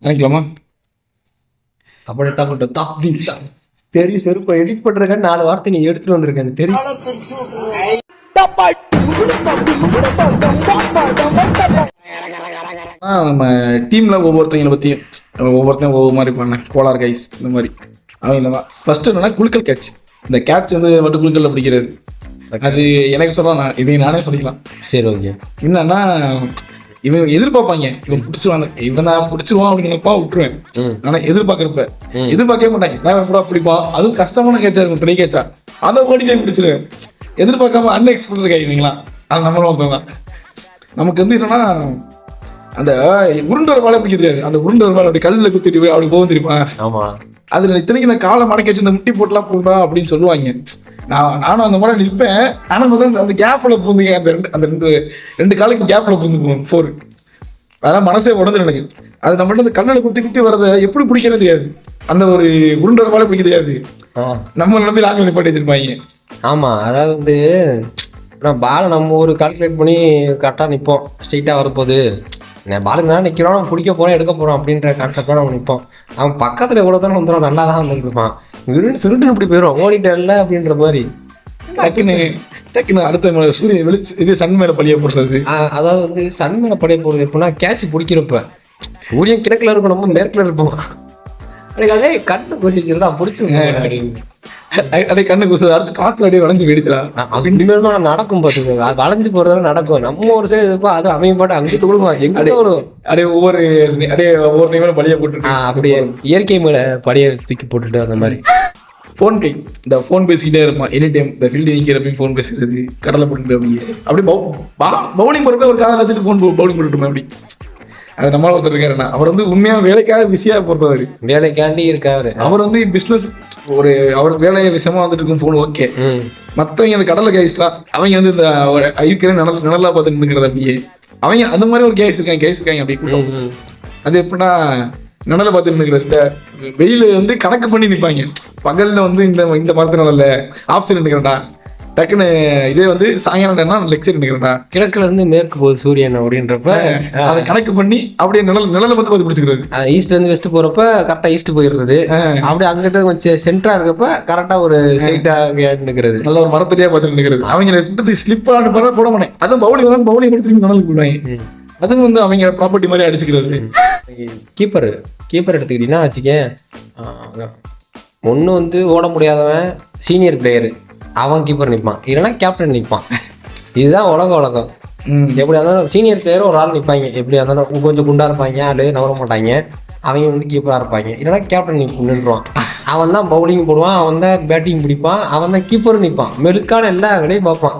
நினைக்கலாமா? அப்படித்தான் கூட்டம் தான் தெரியும். செருப்பை எடிட் பண்றக்க 4 வார்த்தை நீ எடுத்துட்டு வந்திருக்கேன்னு தெரியும். நம்ம டீம்ல ஒவ்வொருத்தங்களை பற்றியும் ஒவ்வொருத்தையும் ஒவ்வொரு மாதிரி பண்ணேன். கோலார் கைஸ் இந்த மாதிரி அவங்க தான். ஃபர்ஸ்ட் என்னன்னா குழுக்கள் கேட்ச். இந்த கேட்ச் வந்து மட்டும் குழுக்கல்ல பிடிக்கிறது. அது எனக்கு சொல்லலாம், இதை நானே சொல்லிக்கலாம். சரி, ஓகே. என்னன்னா இவன் எதிர்பார்ப்பாங்க, இவன் பிடிச்சிருவாங்க, இவன் நான் பிடிச்சிருவான் அப்படின்னு நினைப்பா விட்டுருவேன். ஆனா எதிர்பார்க்கவே மாட்டாங்க. நான் கூட பிடிப்பான். அதுவும் கஷ்டமான கேட்சா இருக்கும், பெரிய கேட்சா, அதை ஓடிக்கே பிடிச்சிருவேன். எதிர்பார்க்காம அன்எக்ஸ்பெக்டட் கைவிங்களா, அது நம்மளும் வைப்பேன். நமக்கு வந்து என்னன்னா அந்த உருண்டு ஒரு வாழை பிடிக்க தெரியாது. அந்த உருண்டு ஒரு வாழை அப்படி கல்லில் குத்திட்டு அப்படி போகும் தெரியுமா? ஆமா. அதுல இத்தனைக்கு நான் காலை மடக்கி வச்சு இந்த முட்டி போட்டுலாம் போடுறா அப்படின்னு சொல்லுவாங்க. நானும் அந்த மாதிரி நிற்பேன். ஆனால் முதல்ல அந்த கேப்ல பூந்துங்க, அந்த ரெண்டு காலுக்கு கேப்ல பூந்து போகும் 4. அதெல்லாம் மனசே உடந்து எனக்கு. அது நம்மள்ட்ட அந்த கல்லில் குத்தி வரதை எப்படி பிடிக்கிறது தெரியாது. அந்த ஒரு உருண்டை வாழை பிடிக்க தெரியாது. நம்ம நம்பி லாங் நிப்பாட்டி வச்சிருப்பாங்க. ஆமா, அதாவது வந்து பாலை நம்ம ஒரு கால்குலேட் பண்ணி கரெக்டாக நிற்போம். ஸ்ட்ரெயிட்டாக வரப்போகுது, பாலுக்கு தான் நிற்கிறோம், நம்ம பிடிக்க போகிறோம், எடுக்க போகிறோம் அப்படின்ற கான்செப்டாக நம்ம நிற்போம். அவன் பக்கத்தில் எவ்வளோ தானே வந்துடும், நல்லா தான் வந்துருப்பான். சுருட்டுன்னு இப்படி போயிடும், ஓடிட்டல அப்படின்ற மாதிரி. டக்குன்னு அடுத்த சூரியன் வெளிச்சு இது சன் மேலே பழிய போடுறது. அதாவது வந்து சன் மேலே பழிய போடுறது எப்படின்னா, கேட்ச் பிடிக்கிறப்ப சூரியன் கிழக்கில் இருக்கும், நம்ம மேற்கில் இருப்போம். அப்படியே கண்ணு குசிச்சுடா பிடிச்சிருக்கேன். அதே கண்ணு குசு அடுத்து காத்துல அப்படியே வளைஞ்சு வெடிச்சலாம். இனிமேல் நடக்கும் பார்த்துக்கோ, வளைஞ்சு போறதால நடக்கும். நம்ம ஒரு சைடு இருப்போம், அது அமைய பாட்டு அங்கிட்டு விழுவான். எங்க அப்படியே ஒவ்வொரு நிமிடம் பழிய போட்டு அப்படியே இயற்கை மேல பழிய தூக்கி போட்டுட்டு அந்த மாதிரி. ஃபோன் கை இந்த ஃபோன் பேசிக்கிட்டே இருப்பான் எனி டைம். இந்த ஃபீல்டு நிற்கிறப்பையும் ஃபோன் பேசுறது, கடலை போட்டு அப்படியே பவுலிங் போறப்ப ஒரு காலை வச்சுட்டு ஃபோன் பவுலிங் போட்டுருப்பேன். அப்படி அது நம்மளால ஒருத்தர் இருக்காருண்ணா. அவர் வந்து உண்மையாக வேலைக்காக பிஸியாக போடுறவர், வேலைக்காண்டி இருக்காரு. அவர் வந்து பிஸ்னஸ் ஒரு அவர் வேலையை விஷயமா வந்துட்டு இருக்கும் ஃபோன் ஓகே. மற்றவங்க அந்த கடலை கேஸ்லாம் அவங்க வந்து இந்த இருக்கிற நிழலா பார்த்துட்டு இருக்கிறது. அப்படியே அவங்க அந்த மாதிரி ஒரு கேஸ் இருக்காங்க அப்படி கூட்டம். அது எப்படின்னா நிழலை பார்த்துட்டு இருக்கிறது. இந்த வெயில் வந்து கணக்கு பண்ணி நிற்பாங்க. பகலில் வந்து இந்த மரத்து நிழல்ல ஆப்ஷன் நிற்கிறேன்டா, டக்குன்னு இதே வந்து சாயங்காலம் லெக்சர் நிற்கிறேன்டா, கிழக்குல இருந்து மேற்கு போகுது சூரியன் அப்படின்றப்ப அதை கணக்கு பண்ணி அப்படியே நிழலை பார்த்து பிடிச்சிக்கிறது. ஈஸ்ட்ல இருந்து வெஸ்ட் போறப்ப கரெக்டா ஈஸ்ட் போயிடுறது. அப்படியே அங்கிட்ட கொஞ்சம் சென்டரா இருக்கப்ப கரெக்டா ஒரு ஸ்ட்ரைட்டா நிற்கிறது, நல்ல ஒரு மரத்தடியா பார்த்துட்டு நிற்கிறது. அவங்க ஸ்லிப்பான போட மாட்டேன். அதுவும் பவுலிங் கொடுத்து நிழலுக்கு போடுவாங்க. அதுவும் வந்து அவங்க ப்ராப்பர்ட்டி மாதிரி அடிச்சுக்கிறது. கீப்பர் எடுத்துக்கிட்டீங்கன்னா வச்சுக்கேன், ஒன்று வந்து ஓட முடியாதவன் சீனியர் பிளேயரு, அவன் கீப்பர் நிற்பான், இல்லைன்னா கேப்டன் நிற்பான். இதுதான் உலகம். எப்படியா இருந்தாலும் சீனியர் பிளேயர் ஒரு ஆள் நிற்பாங்க. எப்படியா இருந்தாலும் கொஞ்சம் குண்டா இருப்பாங்க, ஆளு நவர மாட்டாங்க, அவங்க வந்து கீப்பராக இருப்பாங்க. இல்லைன்னா கேப்டன் நின்றுவான். அவன் தான் பவுலிங் போடுவான், அவன் தான் பேட்டிங் பிடிப்பான், அவன் தான் கீப்பரும் நிற்பான். மெலுக்கான எல்லா வேலையும் பார்ப்பான்,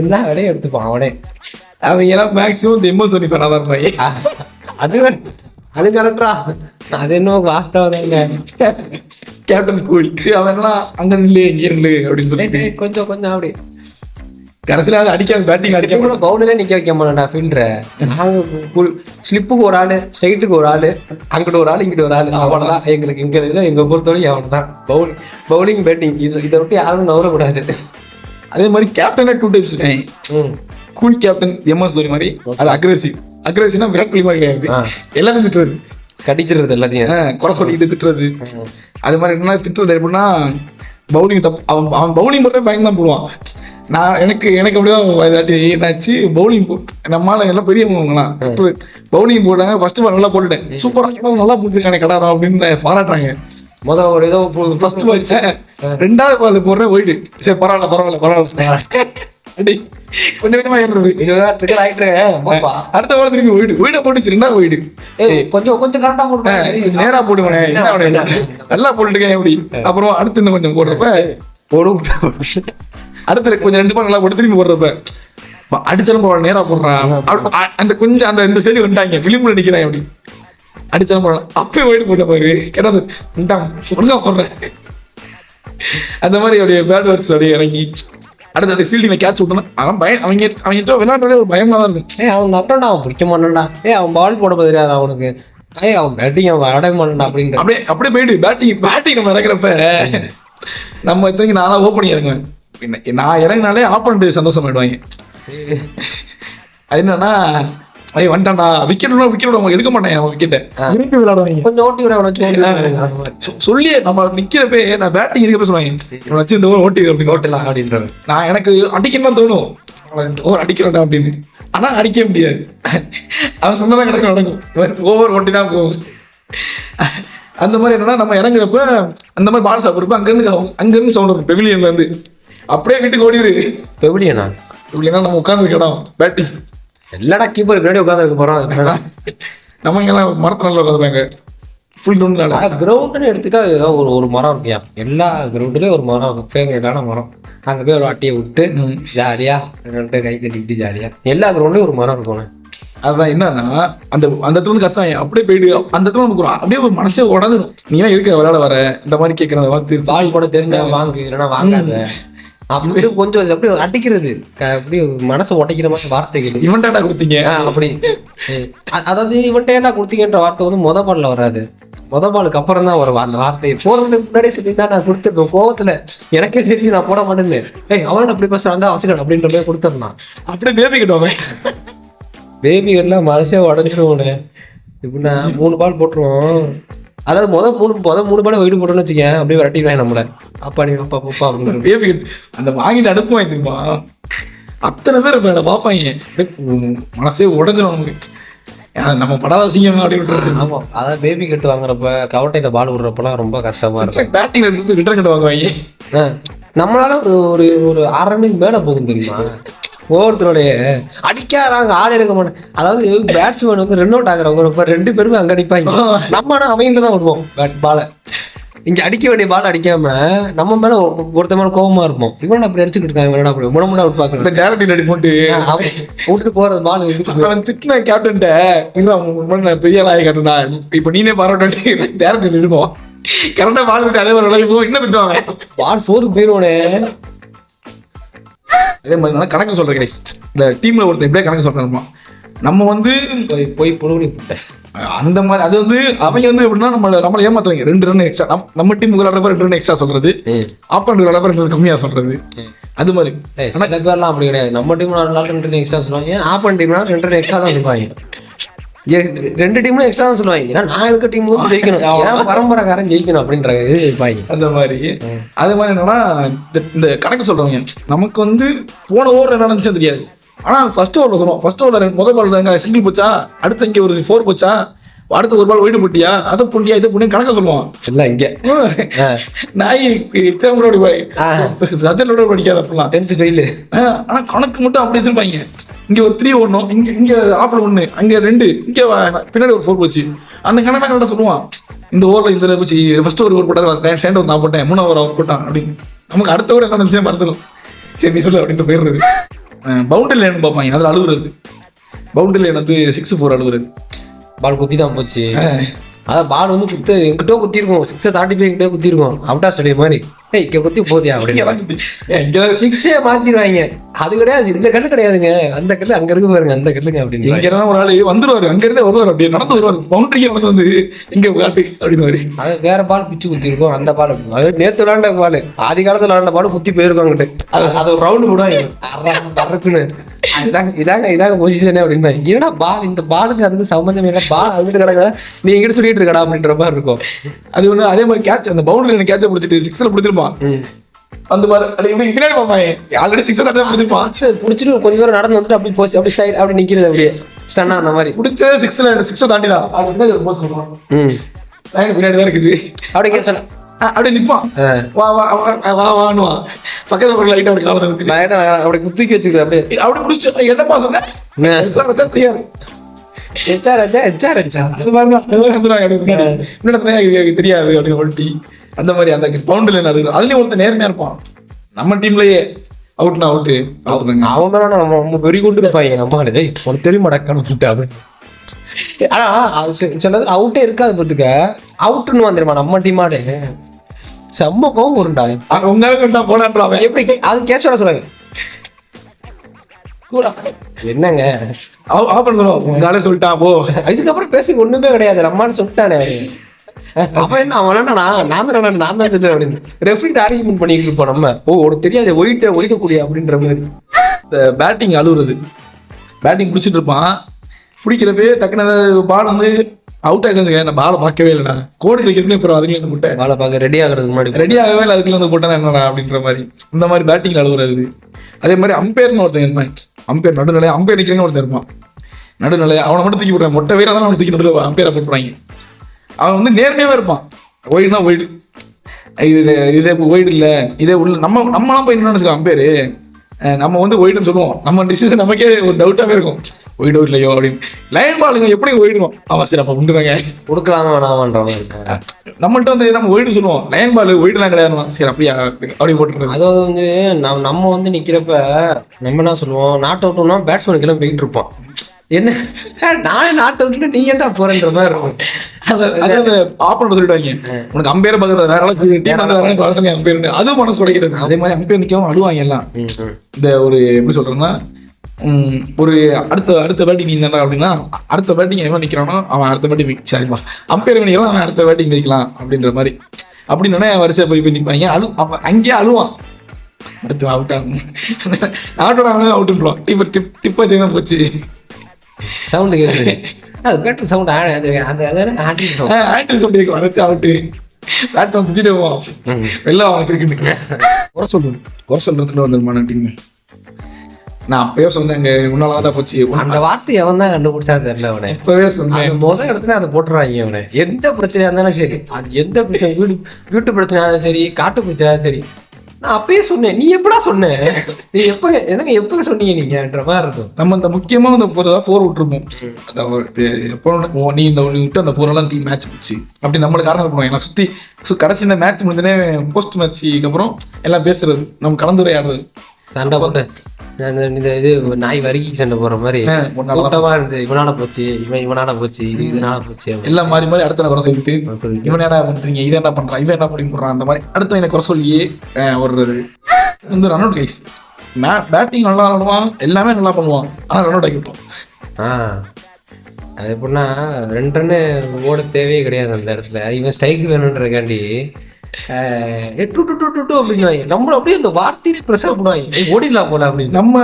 எல்லா வேலையும் எடுத்துப்பான் அவனே. அவங்க எல்லாம் மேக்ஸிமம் எம்எஸ் பண்ணி பண்ணாதான் இருப்பாங்க. அது கரெக்டா. அது இன்னும் லாஸ்டா வந்தாங்க கேப்டன் கூலி அவன்லாம் அங்க நில்லு இங்கே நில்லு அப்படின்னு சொல்லிட்டு கொஞ்சம் அப்படி கடைசியில அடிக்காது, பேட்டிங் அடிக்க பவுலரே நிக்க வைக்க மாட்டேன்டா ஃபீல்டரை. ஸ்லிப்புக்கு ஒரு ஆளு, ஸ்ட்ரைட்டுக்கு ஒரு ஆளு, அங்கிட்ட ஒரு ஆளு, இங்கிட்ட ஒரு ஆளு, அவ்வளவுதான். எங்களுக்கு எங்க பொறுத்தவரைக்கும் அவன் தான் பவுலிங் பேட்டிங். இதை விட்டு யாரும் நவரக்கூடாது. அதே மாதிரி கேப்டனே 2 டைப்ஸ் இருக்காங்க. கூல் கேப்டன் எம்எஸ் தோனி மாதிரி. அது அக்ரெசிவ்னா விராட் கோலி மாதிரி கிடையாது. எல்லாரும் திட்டுறது, கடிச்சிடுறது, எல்லாத்தையும் குறை சொல்லிக்கிட்டு திட்டுறது. அது மாதிரி என்ன திட்டுறது எப்படின்னா, பவுலிங் தப்பு. அவன் பவுலிங் போடுறத பயன் தான் போடுவான். எனக்கு அப்படியே என்னாச்சு, பவுலிங் நம்மளால எல்லாம் பெரியவங்கலாம் பவுலிங் போட்டாங்க. ஃபர்ஸ்ட் பால் நல்லா போட்டுட்டேன், சூப்பராக நல்லா போட்டுருக்கானே கடாரம் அப்படின்னு பாராட்டுறாங்க. முதல் ஒரு ஏதோ ஃபர்ஸ்ட் பால், ரெண்டாவது பால் போடுறேன் போயிட்டு, சரி பரவாயில்ல அடி கொஞ்சம் கொஞ்சமா ஏறுறது. அடுத்த பால் திரும்பி வீடு போட்டுச்சு, ரெண்டாவது போயிடு கொஞ்சம் கரெக்டா போட்டு நேரா போடுவேன், நல்லா போட்டுருக்கேன் எப்படி. அப்புறம் அடுத்து இன்னும் கொஞ்சம் போடுறப்ப போடும், அடுத்த கொஞ்சம் 2 பால் நல்லா போட்டு திரும்பி போடுறப்ப அடிச்சாலும் போடுறான், நேரா போடுறான். அந்த கொஞ்சம் அந்த இந்த ஸ்டேஜ் வந்துட்டாங்க, விளிம்புல நிக்கிறான் அப்படி அடிச்சாலும் போடுறான். அப்பயே போயிட்டு போட்ட பாரு கேட்டாது ஒழுங்கா போடுறேன். அந்த மாதிரி அப்படியே பேட் வேர்ட்ஸ்ல அப்படியே இறங்கி அடுத்த ஃபீல்டிங்ல கேட்ச் விட்டோம்னா அவங்க விளையாடுறதே ஒரு பயமா தான் இருக்கும். அவன் தட்டான்டா, அவன் பிடிக்க மாட்டான்டா, அவன் பால் போட தெரியாது அவனுக்கு, அவன் பேட்டிங் அவன் அடைய மாட்டான்டா அப்படின்னு அப்படியே போயிட்டு பேட்டிங் நம்ம இறங்குறப்ப நம்ம இத்தனைக்கு நானும் ஓப்பனிங் இறங்குவேன். நான் இறங்கினாலே ஆப்போனன்ட் சந்தோஷம் ஆயிடுவாங்க. அது என்னன்னா ஐய் வந்துட்டான்டா விக்கெட் விக்கெட் எடுக்க மாட்டேன் அவன் விக்கெட்டை திருப்பி விளையாடுவாங்க. கொஞ்சம் ஓட்டி வச்சு சொல்லி நம்ம நிக்கிறப்பே நான் பேட்டிங் இருக்கப்ப சொல்லுவாங்க இவன் வச்சு இந்த ஓவர் ஓட்டி அப்படின்னு. ஓட்டலாம் அப்படின்ற நான் எனக்கு அடிக்கணும் தோணும் ஓவர் அடிக்கிறோம்டா அப்படின்னு. ஆனா அடிக்க முடியாது. அவன் சொன்னதான் கடைசி நடக்கும். ஓவர் ஓட்டி தான் போகும். அந்த மாதிரி என்னன்னா நம்ம இறங்குறப்ப அந்த மாதிரி பால் சாப்பிட்றப்ப அங்கிருந்து சவுண்ட் வரும் பெவிலியன்ல இருந்து. அப்படியே வீட்டுக்கு ஓடிடு. பெவிலியனா பெவிலியனா நம்ம உட்கார்ந்து இடம் பேட்டிங் எல்லாடா கீப்பர் பின்னாடி உட்காந்துருக்க போறோம். நம்ம இங்கெல்லாம் மரத்தினால உட்காந்துருப்பாங்க ஃபுல் டவுன்னால. கிரவுண்டுன்னு எடுத்துட்டா ஏதாவது ஒரு மரம் இருக்கியா, எல்லா கிரவுண்ட்லயும் ஒரு மரம் இருக்கும், ஃபேவரட்டான மரம். அங்கே போய் ஒரு அட்டியை விட்டு ஜாலியா ரெண்டு கை தட்டிக்கிட்டு ஜாலியா எல்லா கிரவுண்ட்லயும் ஒரு மரம் இருக்கும். அதுதான் என்னன்னா அந்த இடத்துல வந்து கத்தாங்க அப்படியே போயிடு. அந்த இடத்துல நமக்கு அப்படியே ஒரு மனசே உடஞ்சிடும். நீ ஏன் இருக்க விளையாட வர இந்த மாதிரி கேட்கற வார்த்தை பால் கூட தெரிஞ்சா வாங்கு இல்லைன்னா வாங்காத அப்படி கொஞ்சம் அப்படி அடிக்கிறது அப்படி மனசை உடைக்கிற மாதிரி வார்த்தைகள். இவன்டா கொடுத்தீங்க அப்படி அதாவது இவன்ட்ட என்ன கொடுத்தீங்கன்ற வார்த்தை வந்து முத பால்ல வராது, முத பாலுக்கு அப்புறம் தான் வரும் அந்த வார்த்தையை. போறதுக்கு முன்னாடியே சொல்லி தான் நான் கொடுத்துருப்பேன் கோவத்துல. எனக்கே தெரியும் நான் போட மாட்டேன்னு. அவன் அப்படி பேசுறான் தான் வச்சுக்கணும் அப்படின்ற மாதிரி கொடுத்துருந்தான். அப்படியே பேபி கிட்டோமே பேபிகள்லாம் மனசே உடஞ்சிடுவோன்னு. இப்படின்னா 3 பால் போட்டுருவோம். அதாவது முத 3 பால் வெயிட் போட்டோன்னு வச்சுக்கேன் அப்படியே விரட்டிடுவேன் நம்மள. அப்பா நீ அப்பா அப்பா அப்படின்னு பேபி அந்த வாங்கிட்டு அனுப்புவாங்க தெரியுமா. அத்தனை பேர் இப்ப பார்ப்பாங்க மனசே உடஞ்சிடும் நமக்கு. நம்ம படாதீங்க அப்படின்னு. ஆமா அதாவது பேபி கட்டு வாங்குறப்ப கவட்டையில பால் விடுறப்பெல்லாம் ரொம்ப கஷ்டமா இருக்கும். பேட்டிங் ரிட்டர்ன் கட்டு வாங்குவாங்க. நம்மளால ஒரு ஒரு 6 ரன்னுக்கு மேல போகும் தெரியுமா. ஒவ்வொருத்தருடைய அடிக்காதாங்க ஆள் இருக்க மாட்டேன். அதாவது பேட்ஸ்மேன் வந்து ரன் அவுட் ஆகுறவங்க 2 பேருமே அங்க அடிப்பாங்க. நம்ம ஆனா அவங்க தான் விடுவோம் பாலை. இங்க அடிக்க வேண்டிய பால் அடிக்காம நம்ம மேல ஒருத்த மேல கோபமா இருப்போம். இவன் அப்படி அடிச்சுக்கிட்டு இருக்காங்க அப்படி முடமுடா அவுட் பாக்குறேன் டேரக்ட் அடி போட்டு விட்டுட்டு போறது பால் திட்டின கேப்டன் பெரிய நாய் கேட்டா இப்ப நீனே பாராட்டி டேரக்ட் இருக்கும் கரெக்டா பால் விட்டு அதே மாதிரி இன்னும் திட்டுவாங்க பால் 4 போயிருவோனே. அதே மாதிரி நான் கணக்கு சொல்றேன் கைஸ். இந்த டீம்ல ஒருத்தர் எப்படியே கணக்கு சொல்றேன். நம்ம வந்து போய் புழுவி போட்டேன் அந்த மாதிரி. அது வந்து அவங்க வந்து எப்படின்னா நம்மளை ஏமாத்துவாங்க. 2 ரன் எக்ஸ்ட்ரா நம்ம டீம் விளையாடுறப்ப 2 ரன் எக்ஸ்ட்ரா சொல்றது, ஆப்போனன்ட் விளையாடுறப்ப 2 ரன் கம்மியா சொல்றது. அது மாதிரி சில பேர்லாம் அப்படி கிடையாது. நம்ம டீம் 2 ரன் எக்ஸ்ட்ரா சொல்லுவாங்க, ஆப்போனன்ட் டீம்னா 2 ரன் எக்ஸ்ட்ரா தான் சொல்லுவாங்க. 2 டீம்ல எக்ஸ்ட்ரா தான் சொல்லுவாங்க. ஏன்னா நான் இருக்க டீம் வந்து ஜெயிக்கணும், ஏன் பரம்பரைக்காரன் ஜெயிக்கணும் அப்படின்ற இது இருப்பாங்க. அந்த மாதிரி அது மாதிரி என்னன்னா இந்த கணக்கு சொல்றவங்க நமக்கு வந்து போன ஓவர் என்ன நினைச்சா தெரியாது. ஆனா ஃபர்ஸ்ட் ஓவர்ல சொல்லுவோம். ஃபர்ஸ்ட் ஓவர்ல முதல் பால் சிங்கிள் போச்சா, அடுத்து இங்க ஒரு 4 போச்சா, அடுத்த ஒரு பால் ஒயிட் போட்டியா, அதை போட்டியா, இதை பண்ணி கணக்க சொல்லுவான். இல்லை இங்க நாய் எக்ஸாம் படிக்காத படிக்காது அப்படிலாம் 10th ஃபெயில். ஆனா கணக்கு மட்டும் அப்படி வச்சிருப்பாங்க. இங்க ஒரு 3 ஓடணும், இங்க ஆஃப்ல 1, அங்க 2, இங்க பின்னாடி ஒரு 4 போச்சு. அந்த கணக்கு கரெக்டாக சொல்லுவான். இந்த ஓவரில் இந்த போச்சு, ஃபர்ஸ்ட் ஓவர் போட்டாரு, ஸ்டாண்ட் நான் போட்டேன், 3 ஓவர் அவர் போட்டான் அப்படின்னு. நமக்கு அடுத்த ஓவர் என்ன நினைச்சேன் மறந்துடும். சரி நீ சொல்லு அப்படின்ட்டு போயிடுறது. பவுண்டரி லைன் பார்ப்பாங்க, அதில் அழுகுறது. பவுண்டரி லைன் வந்து 6-4 அழுகுறது. பால் குத்தி தான் போச்சு. அதான் பால் வந்து குத்து எங்கிட்ட குத்திருக்கோம், 6 தாண்டி போய் எங்கிட்ட குத்திருக்கோம். அவுட்டா ஸ்டேடியம் மாதிரி இங்க குத்தி போதியா அப்படின்னு 6 மாத்திடுவாங்க. அது கிடையாது, இந்த கல்லு கிடையாதுங்க, அந்த கல்லு அங்க இருக்கு பாருங்க, அந்த கல்லுங்க அப்படின்னு. இங்க ஒரு ஆளு வந்துருவாரு, அங்க இருந்தே வருவாரு, அப்படியே நடந்து வருவாரு, பவுண்டரிக்கு நடந்து வந்து இங்க காட்டு அப்படின்னு. அது வேற பால் பிச்சு குத்திருக்கோம். அந்த பால் அது நேத்து விளாண்ட பால், ஆதி காலத்துல விளாண்ட பால் குத்தி போயிருக்கோங்கிட்டு அது ஒரு ரவுண்டு போடுவாங்க. இதாங்க பொசிஷனே அப்படின்னா. ஏன்னா பால் இந்த பாலுக்கு அதுக்கு சம்பந்தம் இல்லை, பால் அங்கிட்டு கிடக்குற நீ எங்கிட்ட சொல்லிட்டு இருக்கடா அப்படின்ற மாதிரி இருக்கும். அது ஒண்ணு. அதே மாதிரி கேட்ச், அந்த பவுண்டரி கேட்ச பிடிச்சிட்டு 6ல பிடிச்சிருப்பான். அந்த மாதிரி பின்னாடி பார்ப்பாங்க, ஆல்ரெடி 6 பிடிச்சிருப்பான். பிடிச்சிட்டு கொஞ்சம் தூரம் நடந்து வந்துட்டு அப்படி போச்சு, அப்படி சைடு அப்படி நிக்கிறது, அப்படியே ஸ்டன்னா அந்த மாதிரி பிடிச்ச 6 தாண்டி தான் பின்னாடி தான் இருக்குது. அப்படியே சொல்ல அப்படியே நிப்பான், வா வா வா வான்னுவான். பக்கத்துல ஒரு லைட்டா ஒரு காலம் அப்படி குத்திக்கி வச்சுக்கிது. அப்படியே அப்படி பிடிச்சி என்னப்பா சொன்னேன் தெரியாது அப்படின்னு ஒட்டி அந்த மாதிரி அந்த பவுண்டரில நடக்குது. அதுலயும் ஒருத்தர் நேர்மையா இருப்பான். நம்ம டீம்லயே அவுட்னா அவுட்டு அவன் மேல நம்ம வெறி கொண்டு இருப்பாங்க. நம்ம உனக்கு தெரியுமா அப்படின்னு. ஆனா சில அவுட்டே இருக்காது பார்த்துக்க, அவுட்டுன்னு வந்துருமா நம்ம டீமாடே செம்ம கோவம் வருண்டா. உங்க போனான் எப்படி அது கேஸ் வர சொல்லுவாங்க. என்னங்க சொல்லுவோம் சொல்லிட்டான் போ, இதுக்கப்புறம் பேசி ஒண்ணுமே கிடையாது, நம்மான்னு சொல்லிட்டானே அவன் என்ன அவன் நான் தான் சொல்லிட்டேன் அப்படின்னு ரெஃப்ரிட் ஆர்கியூமெண்ட் பண்ணிட்டு இருப்போம் நம்ம. உனக்கு தெரியாது ஒழிக்கக்கூடிய அப்படின்ற மாதிரி. இந்த பேட்டிங் அழுகுறது, பேட்டிங் பிடிச்சிட்டு இருப்பான், பிடிக்கிறப்பே டக்குனு பால் வந்து அவுட் ஆகிட்டு நான் பாலை பார்க்கவே இல்லைடா, கோடி வைக்கிறதுன்னு அப்புறம் அதுக்குள்ள இருந்து போட்டேன், பாலை பார்க்க ரெடி ஆகிறதுக்கு முன்னாடி ரெடி ஆகவே இல்லை, அதுக்குள்ள இருந்து போட்டேன் என்னடா அப்படின்ற மாதிரி. இந்த மாதிரி பேட்டிங் அழுகுறது. அதே மாதிரி அம்பையர்னு ஒருத்தன் இருப்பான், அம்பையர் நடுநிலை அம்பையர் நிற்கிறேன்னு ஒருத்தன் இருப்பான் நடுநிலை, அவனை மட்டும் தூக்கி போடுறான், மொட்டை வீரா தான் அவனை தூக்கி நடுவில் அம்பையரை போட்டுருவாங்க. அவன் வந்து நேர்மையாவே இருப்பான், ஒயிடுனா ஒயிடு, இதே ஒயிடு இல்லை இதே உள்ள நம்மலாம் போய் என்னன்னு வச்சுக்கோ அம்பையரு, நம்ம வந்து ஒயிடுன்னு சொல்லுவோம், நம்ம டிசிஷன் நமக்கே ஒரு டவுட்டாகவே இருக்கும், ஒயிடோ இல்லையோ அப்படின்னு. லைன் பாலுங்க எப்படி ஒயிடுவோம், அவன் சரி அப்போ உண்டுறாங்க கொடுக்கலாமா வேணாமன்றவங்க. நம்மள்ட்ட வந்து நம்ம ஒயிடு சொல்லுவோம், லைன் பால் ஒயிடுலாம் கிடையாது, சரி அப்படியா அப்படி போட்டுருக்கோம். அதாவது வந்து நம்ம வந்து நிக்கிறப்ப நம்ம என்ன சொல்லுவோம், நாட் அவுட்னா பேட்ஸ்மேனுக்கு எல்லாம் போயிட்டு இருப்போம், என்ன நானே நாட் அவுட்ல நீ ஏன்டா போறன்ற மாதிரி இருக்கும். ஆப்பன் சொல்லிடுவாங்க, உனக்கு அம்பையர் பார்க்கறது வேற அளவுக்கு அம்பையர், அதுவும் மனசு உடைக்கிறது. அதே மாதிரி அம்பையர் நிற்கவும் அழுவாங்க எல்லாம். இந்த ஒரு எப்படி சொல்றேன்னா, ஒரு அடுத்த பேட்டிங் நீ இருந்தா அப்படின்னா, அடுத்த பேட்டிங் எவன் நிற்கிறானோ அவன் அடுத்த பேட்டிங் சரிப்பா, அம்பையர் நிற்கலாம் அவன் அடுத்த பேட்டிங் நிற்கலாம் அப்படின்ற மாதிரி. அப்படின்னு வரிசையா போய் நிற்பாங்க, அங்கேயே அழுவான், அடுத்து அவுட் ஆகும், நாட்டோட அவனே அவுட் பண்ணுவான், டிப்பா செய்யணும் போச்சு சவுண்ட் கேட்குது, அது பேட்டர் சவுண்ட் ஆண்ட்ரி சொல்லி வரைச்சு அவுட்டு, பேட்ஸ்மேன் திட்டிட்டு போவான் வெளில அவன் கிரிக்கெட் குறை சொல்றதுல வந்துருமான டீம். நான் அப்பவே சொன்னேன், இங்க முன்னாலதான் போச்சு, அந்த வார்த்தை எவன் தான் கண்டுபிடிச்சா தெரியல. அவனை இப்பவே சொன்னேன், முதல் இடத்துல அதை போட்டுறாங்க. அவனை எந்த பிரச்சனையா இருந்தாலும் சரி, அது எந்த பிரச்சனை, வீட்டு பிரச்சனையாலும் சரி, காட்டு பிரச்சனையாலும் சரி, நான் அப்பயே சொன்னேன், நீ எப்படா சொன்ன, நீ எனக்கு எப்ப சொன்னீங்க நீங்கன்ற மாதிரி இருக்கும். நம்ம இந்த முக்கியமா இந்த 4 விட்டுருப்போம், எப்போ நீ இந்த விட்டு அந்த 4 எல்லாம் டீம் மேட்ச் போச்சு அப்படி நம்மளுக்கு காரணம் பண்ணுவோம். ஏன்னா சுத்தி கடைசி இந்த மேட்ச் முடிஞ்சனே போஸ்ட் மேட்ச்சுக்கு அப்புறம் எல்லாம் பேசுறது, நம்ம கலந்துரையாடுறது, சண்டை போட்டு இந்த இது நாய் வரிக்கு சண்டை போற மாதிரி கூட்டமா இருந்து, இவனால போச்சு, இவனால போச்சு, இதனால போச்சு, எல்லாம் மாறி மாறி அடுத்த குறை சொல்லிட்டு, இவன் என்ன பண்றீங்க, இதை என்ன பண்றான், இவன் என்ன பண்ணி போடுறான், அந்த மாதிரி அடுத்த எனக்கு குறை சொல்லியே ஒரு வந்து ரன் அவுட் கைஸ். பேட்டிங் நல்லா ஆடுவான், எல்லாமே நல்லா பண்ணுவான், ஆனா ரன் அவுட் ஆகிட்டோம். அது எப்படின்னா 2 ரன்னு ஓட தேவையே கிடையாது அந்த இடத்துல, இவன் ஸ்ட்ரைக் வேணுன்றதுக்காண்டி நம்மள அப்படியே அந்த வார்த்தையிலே பிரஷர் பண்ணுவாங்க, ஓடிடலாம் போல அப்படின்னு. நம்ம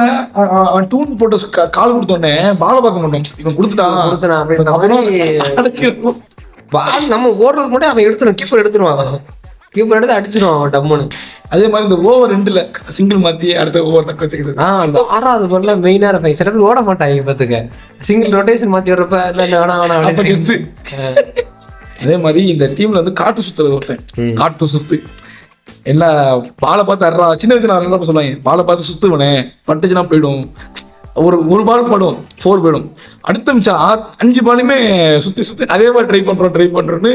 அவன் டூன் போட்டு கால் கொடுத்தோடனே பால பார்க்க மாட்டோம், இவன் கொடுத்துட்டான் அப்படின்னு பால் நம்ம ஓடுறது மட்டும் அவன் எடுத்துடும், கீப்பர் எடுத்துருவான், கீப்பர் எடுத்து அடிச்சிடுவான் அவன் டம்முன்னு. அதே மாதிரி இந்த ஓவர் 2ல சிங்கிள் மாத்தி அடுத்த ஓவர் தக்க வச்சுக்கிட்டு அந்த 6வது பால்ல மெயினா இருப்பேன், சில பேர் ஓட மாட்டாங்க பார்த்துக்க, சிங்கிள் ரொட்டேஷன் மாத்தி வர்றப்ப வேணாம். அதே மாதிரி இந்த டீம்ல வந்து காட்டு சுத்துறது ஒருத்தன், காட்டு சுத்து எல்லா பாலை பார்த்து அறா சின்ன வயசுல என்ன சொல்லுவாங்க, பாலை பார்த்து சுத்துவனே பட்டுச்சுன்னா போயிடும், ஒரு பால் போடும் 4 போயிடும், அடுத்த மிச்சம் 5 பாலுமே சுத்தி அதே மாதிரி ட்ரை பண்றோன்னு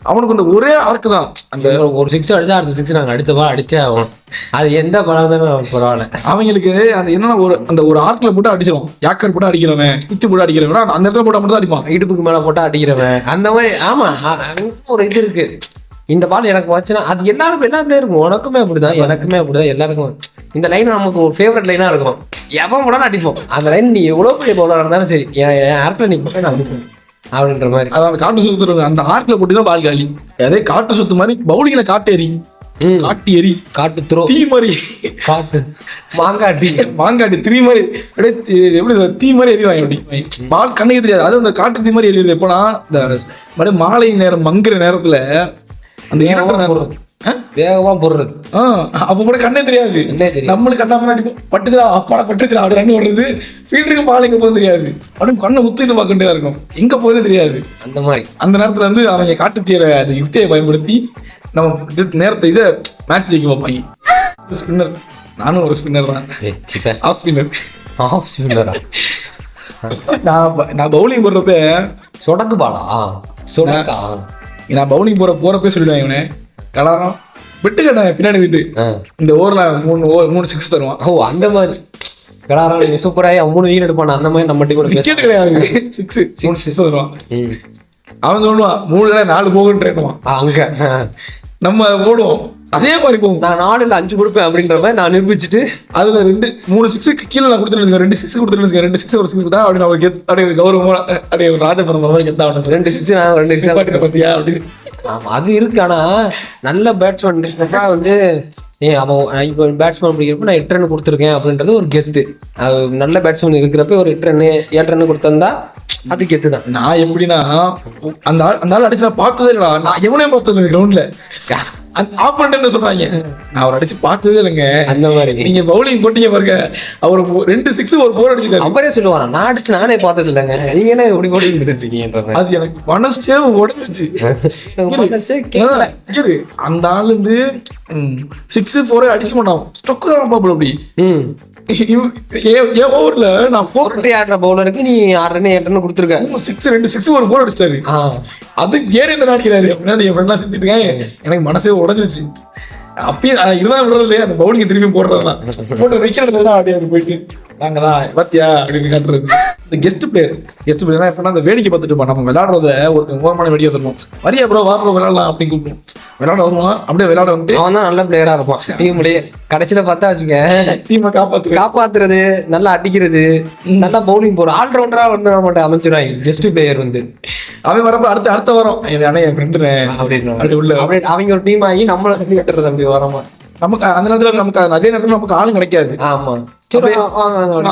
அவனுக்கு அந்த ஒரே ஆர்க்கு தான். அந்த ஒரு 6 அடிச்சா அடுத்த 6 நாங்கள் அடுத்த பால் அடிச்சே ஆகும், அது எந்த பாலம் தானே பரவாயில்ல. அவங்களுக்கு அந்த என்னன்னா ஒரு ஆர்க்ல போட்டு அடிச்சிடும், யாக்கர் போட்டு அடிக்கிறவன், குத்தி போட்டு அடிக்கிறவன், அந்த இடத்துல போட்டா மட்டும் தான் அடிப்பான், இடுப்புக்கு மேல போட்டா அடிக்கிறவன், அந்த மாதிரி. ஆமா ஒரு இது இருக்கு, இந்த பால் எனக்கு வச்சுன்னா அது எல்லாருக்கும் எல்லா பிளேயருக்கும், உனக்குமே அப்படிதான் எனக்குமே அப்படிதான், எல்லாருக்கும் இந்த லைன் நமக்கு ஒரு ஃபேவரட் லைனா இருக்கும், எவன் கூட அடிப்போம் அந்த லைன், நீ எவ்வளவு பெரிய பவுலர் இருந்தாலும் சரி என் ஆர்க்ல நீ போய் நான் அடிப்பேன் அப்படின்ற மாதிரி. அதாவது காட்டு சுத்துறது அந்த ஆர்க்ல போட்டுதான் பால் காலி, அதே காட்டு சுத்து மாதிரி பவுலிங்ல காட்டு எரி காட்டு த்ரோ தீ மாதிரி, காட்டு மாங்காட்டி தீ மாதிரி அப்படியே எப்படி தீ மாதிரி எரிவாங்க, அப்படி பால் கண்ணுக்கு தெரியாது, அது அந்த காட்டு தீ மாதிரி எரியுது. எப்போனா இந்த மாலை நேரம் மங்குற நேரத்துல அந்த வேகமா போடுறது, அப்ப கூட கண்ணே தெரியாது, நம்மளுக்கு கண்ணா முன்னாடி பட்டுச்சுடா அப்பாடா பட்டுச்சுடா அப்படி ரன் ஓடுறது, ஃபீல்டுக்கு பால் எங்க போகுது தெரியாது, அப்படின்னு கண்ணை உத்துட்டு பார்க்க இருக்கும், எங்க போகுதே தெரியாது. அந்த மாதிரி அந்த நேரத்துல வந்து அவங்க காட்டு தீர அந்த யுக்தியை பயன்படுத்தி நம்ம நேரத்தை இதை மேட்ச் ஜெயிக்க வைப்பாங்க. ஸ்பின்னர், நானும் ஒரு ஸ்பின்னர் தான், ஆஃப் ஸ்பின்னர். நான் பவுலிங் போடுறப்ப சொடக்கு பாலா சொடக்கா, நான் பவுலிங் போறப்பே சொல்லிடுவேன், இவனே கலாரம் விட்டு கேட்டேன் பின்னாடி விட்டு இந்த ஓவர்ல 3 6 தருவான். ஓ அந்த மாதிரி கலாரம் சூப்பராகி 3 விக்கெட் எடுப்பான், அந்த மாதிரி நம்ம டீம் விக்கெட் கிடையாது, 6 தருவான். அவன் சொல்லுவான் 3 4 போகுன்றான், அங்க நம்ம போடுவோம் அதே மாதிரி போகும். நான் 4 இல்ல 5 கொடுப்பேன் அப்படின்ற மாதிரி நான் நிரூபிச்சுட்டு அதுல 3 6 கீழே நான் கொடுத்துட்டு 2 6 கொடுத்துட்டு 2 6 ஒரு 6 தான் அப்படின்னு அவருக்கு அப்படியே கௌரவமா அப்படியே ஒரு ராஜபுரம் மாதிரி கெத்தா 2 6 நான் 2 6 பத்தியா அப்படின்னு. ஆமா அது இருக்கு. ஆனா நல்ல பேட்ஸ்மேன் வந்து அவன் இப்போ பேட்ஸ்மேன் பிடிக்கிறப்ப நான் 8 ரன் கொடுத்துருக்கேன் அப்படின்றது ஒரு கெத்து. நல்ல பேட்ஸ்மேன் இருக்கிறப்ப ஒரு 8 ரன் 7 ரன் கொடுத்திருந்தா அது கெத்துதான். நான் எப்படின்னா அந்த ஆள் அடிச்சு நான் பார்த்ததே இல்லடா. நான் எவனையும் பார்த்தது கிரவுண்ட்ல. ஆப்போனன்ட் என்ன சொல்றாங்க, நான் அவர் அடிச்சு பார்த்ததே இல்லைங்க. அந்த மாதிரி நீங்க பவுலிங் போட்டீங்க பாருங்க, அவர் 2 6 ஒரு 4 அடிச்சிட்டாரு. அவரே சொல்லுவாரா, நான் அடிச்சு நானே பார்த்தது இல்லைங்க, நீங்க என்ன இப்படி போட்டு இருக்கீங்க. அது எனக்கு மனசே உடஞ்சிச்சு. அந்த ஆள் வந்து 6 4 அடிச்சு மாட்டான், ஸ்டொக்கு தான் பாப்பல. அப்படி என் ஓவர்ல நான் போட்டு ஆடுற பவுலருக்கு நீ 6 ரன் 8 ரன் கொடுத்துருக்க, 2 6 ஒரு 4 அடிச்சிட்டாரு. அது வேற எந்த அடிக்கிறாரு அப்படின்னா என் ஃப்ரெண்ட்லாம் செஞ்சுட்டு இருக்கேன். எனக்கு மனசே உடஞ்சிருச்சு. அப்பயும் இருந்தாலும் விடுறது இல்லையா, அந்த பவுலிங் திரும்பி போடுறதுலாம் போட்டு வைக்கிறது தான். அப்படியே போயிட்டு நாங்க தான் பாத்தியா அப்படின்னு காட்டுறது. இந்த கெஸ்ட் பிளேயர்னா எப்படின்னா அந்த வேடிக்கை பார்த்துட்டு இருப்பான். நம்ம விளையாடுறத ஒரு ஓரமான வேடிக்கை தருவோம். வரியா ப்ரோ வா ப்ரோ விளையாடலாம் அப்படின்னு கூப்பிடுவோம். விளையாட வருவான், அப்படியே விளையாட வந்துட்டு அவன் தான் நல்ல பிளேயரா இருப்பான் டீம்லயே. கடைசியில பார்த்தா வச்சுக்க, டீமை காப்பாத்துறது, நல்லா அடிக்கிறது, நல்லா பவுலிங் போற ஆல்ரவுண்டரா வந்து நம்ம அமைச்சிருவாங்க கெஸ்ட் பிளேயர் வந்து. அவன் வரப்ப அடுத்த வாரம் என் ஃப்ரெண்டு அப்படின்னு உள்ள அவங்க ஒரு டீம் ஆகி நம்மளை சொல்லி கட்டுறது. அப்படி வரமா நமக்கு அந்த நேரத்துல நமக்கு அதே நேரத்துல நமக்கு ஆளும் கிடைக்காது. ஆமா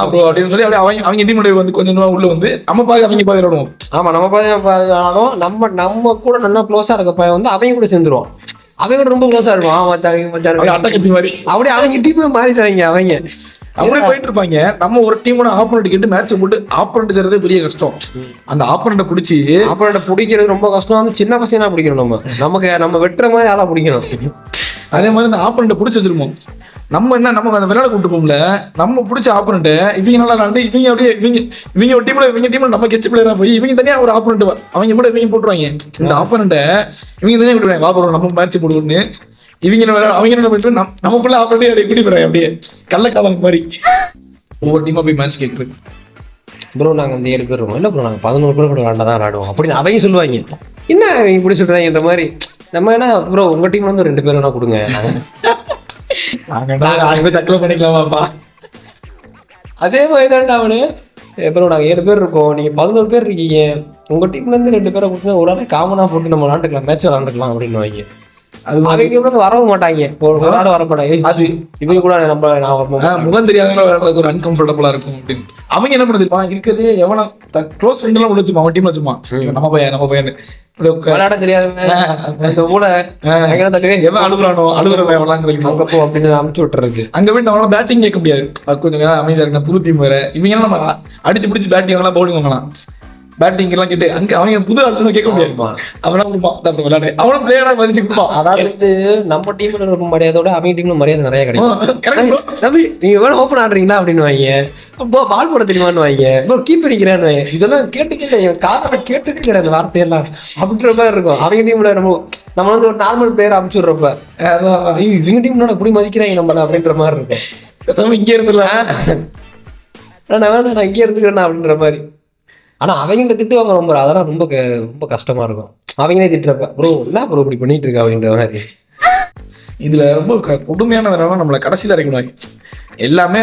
அப்படின்னு சொல்லி அப்படியே அவங்க டீம் வந்து கொஞ்சம் உள்ள வந்து நம்ம பாதி அவங்க பாதி விளையாடுவோம். ஆமா நம்ம பாதி ஆடும். நம்ம கூட நல்லா க்ளோஸா இருக்க பையன் வந்து அவங்க கூட சேர்ந்துருவோம். அவங்க கூட ரொம்ப க்ளோஸா இருக்கும். அட்டை மாதிரி அப்படியே அவங்க டீமே மாறிடுவாங்க. அவங்க அப்படியே போயிட்டு இருப்பாங்க. நம்ம ஒரு டீமோட ஆப்போனன்ட் கேட்டு மேட்ச் போட்டு ஆப்போனன்ட் தரதே பெரிய கஷ்டம். அந்த ஆப்போனன்ட் பிடிக்கிறது ரொம்ப கஷ்டம். வந்து சின்ன பசங்க பிடிக்கணும். நம்ம வெட்டுற மாதிரி ஆளா பிடிக்கணும். அதே மாதிரி இந்த ஆப்போனன்ட் பிடிச்சி வச்சிருப்போம். நம்ம அந்த விளையாட கூட்டு போகல, நம்ம பிடிச்ச ஆப்போனன்ட் இவங்க நல்லா விளாண்டு இவங்க அப்படியே இவங்க ஒரு டீம்ல நம்ம கெஸ்ட் பிளேயரா போய் இவங்க தனியா ஒரு ஆப்போனன்ட் அவங்க கூட இவங்க போட்டுருவாங்க. இந்த ஆப்போனன்ட் இவங்க தனியா விட்டுருவாங்க. வாபுரம் நம்ம மேட்ச் போடுவோம்னு இவங்க என்ன பண்ணிட்டு நமக்குள்ள ஆப்போனன்ட் அப்படியே கூட்டி போறாங்க. அப்படியே கள்ளக்காதல் மாதிரி ஒவ்வொரு டீமா போய் மேட்ச் கேட்குறது. ப்ரோ நாங்கள் வந்து 7 பேர் இருக்கோம். இல்லை ப்ரோ நாங்கள் 11 பேர் கூட விளாண்டா தான் விளாடுவோம் அப்படின்னு அவங்க சொல்லுவாங்க. என்ன இப்படி சொல்றாங்க இந்த மாதிரி. நம்ம என்ன ப்ரோ உங்க டீம்ல வந்து 2 பேர் வேணா கொடுங்க, தக்கல பண்ணிக்கலாமாப்பா. அதே மாதிரி தான்டா அவனு. ப்ரோ நாங்கள் 7 பேர் இருக்கோம், நீங்க 11 பேர் இருக்கீங்க, உங்க டீம்ல இருந்து 2 பேரை கொடுத்தா ஒரு ஆள் காமனா போட்டு நம்ம விளாண்டுக்கலாம், மேட்ச் விளாண்டுக்கலாம் அப்படின்னு வாங்க. அது அவங்க வரவும் மாட்டாங்க, ஒரு ஆள் வர மாட்டாங்க. அது இவங்க கூட நம்ம முகம் தெரியாதவங்க விளையாடுறதுக்கு ஒரு அன்கம்ஃபர்டபுளா இருக்கும் அப்படின்னு. அவங்க என்ன பண்ணுது இருக்கிறது எவனா க்ளோஸ் ஃப்ரெண்ட் எல்லாம் வச்சுமா அவன் டீம்ல வச்சுமா நம்ம பையன் விளையாட தெரியாதவங்க அழுகுறானோ அழுகுறவங்க போ அப்படின்னு அமுச்சு விட்டுறது. அங்க போய் நம்மளால பேட்டிங் கேட்க முடியாது. கொஞ்சம் அமைதியா இருக்கு புது டீம் வேற. இவங்க நம்ம அடிச்சு பிடிச்சி பேட்டிங் வாங்கலாம் பவுலிங் வாங்கலாம். பேட்டிங் எல்லாம் கேட்டு அங்க அவங்க புது ஆளுநர் கேட்க முடியாது. அவனா கொடுப்பான் விளையாடு அவனும் பிளேயரா மதிச்சு கொடுப்பான். அதாவது நம்ம டீம்ல இருக்க மரியாதையோட அவங்க டீம்ல மரியாதை நிறைய கிடைக்கும். நீங்க வேணும் ஓப்பன் ஆடுறீங்களா அப்படின்னு வாங்க, பால் போட தெரியுமான்னு வாங்க, கீப் பண்ணிக்கிறேன்னு இதெல்லாம் கேட்டுக்கே காதல கேட்டுக்கே கிடையாது வார்த்தையெல்லாம் அப்படின்ற மாதிரி இருக்கும். அவங்க டீம்ல நம்ம வந்து ஒரு நார்மல் பிளேயர் அமுச்சு விடுறப்ப இவங்க டீம்ல எப்படி மதிக்கிறாங்க நம்மள அப்படின்ற மாதிரி இருக்கும். இங்கே இருந்துடலாம் நான் இங்கே இருந்துக்கிறேன் அப்படின்ற மாதிரி. ஆனா அவங்கள்ட்ட திட்டுவாங்க ரொம்ப. அதெல்லாம் ரொம்ப ரொம்ப கஷ்டமா இருக்கும். அவங்களே திட்டுறப்ப ப்ரோ என்ன ப்ரோ இப்படி பண்ணிட்டு இருக்கா அப்படின்ற மாதிரி. இதுல ரொம்ப கொடுமையான வேலை நம்மளை கடைசியில இறங்கிடுவாங்க. எல்லாமே